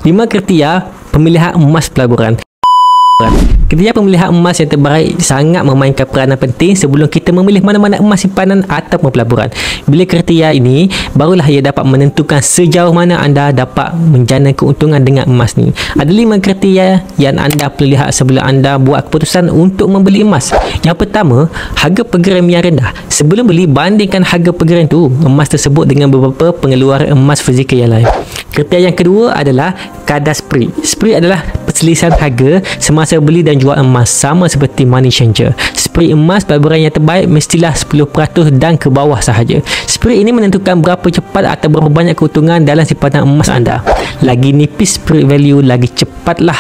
5 kriteria pemilihan emas pelaburan. Kriteria pemilihan emas yang terbaik sangat memainkan peranan penting sebelum kita memilih mana-mana emas simpanan ataupun pelaburan. Bila kriteria ini, barulah ia dapat menentukan sejauh mana anda dapat menjana keuntungan dengan emas ni. Ada 5 kriteria yang anda perlu lihat sebelum anda buat keputusan untuk membeli emas. Yang pertama, harga pergeraman yang rendah. Sebelum beli, bandingkan harga pergeraman tu emas tersebut dengan beberapa pengeluaran emas fizikal yang lain. Kriteria yang kedua adalah kadar spree. Spree adalah perselisihan harga semasa beli dan jual emas, sama seperti money changer. Spree emas pelaburan yang terbaik mestilah 10% dan ke bawah sahaja. Spree ini menentukan berapa cepat atau berapa banyak keuntungan dalam simpanan emas anda. Lagi nipis spree value, lagi cepatlah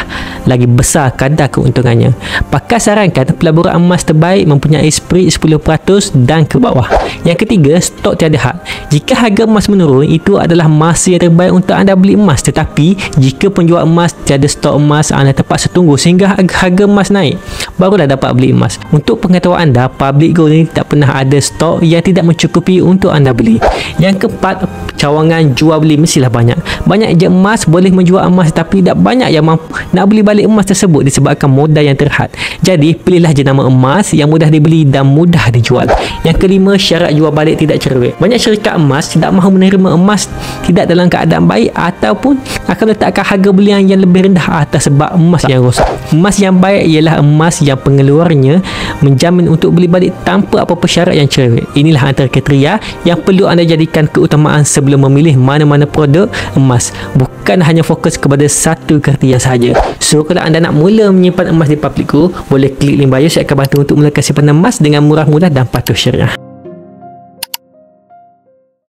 lagi besar kadar keuntungannya. Pakar sarankan pelaburan emas terbaik mempunyai spree 10% dan ke bawah. Yang ketiga, stok tiada had. Jika harga emas menurun, itu adalah masa yang terbaik untuk anda beli emas. Tetapi jika penjual emas tiada stok emas, anda terpaksa tunggu sehingga harga emas naik, barulah dapat beli emas. Untuk pengetahuan anda, public gold ni tak pernah ada stok yang tidak mencukupi untuk anda beli. Yang keempat, cawangan jual beli mestilah banyak. Banyak je emas boleh menjual emas, tapi tak banyak yang mampu nak beli balik emas tersebut disebabkan modal yang terhad. Jadi pilihlah jenama emas yang mudah dibeli dan mudah dijual. Yang kelima, syarat jual balik tidak cerewet. Banyak syarikat emas tidak mahu menerima emas tidak dalam keadaan baik ataupun akan letakkan harga belian yang lebih rendah atas sebab emas yang rosak. Emas yang baik ialah emas yang pengeluarnya menjamin untuk beli balik tanpa apa-apa syarat yang cerewet. Inilah antara kriteria yang perlu anda jadikan keutamaan sebelum memilih mana-mana produk emas. Bukan hanya fokus kepada satu kriteria sahaja. So, kalau anda nak mula menyimpan emas di Public Gold, boleh klik link bio. Saya akan bantu untuk mulakan simpanan emas dengan murah-murah dan patuh syariah.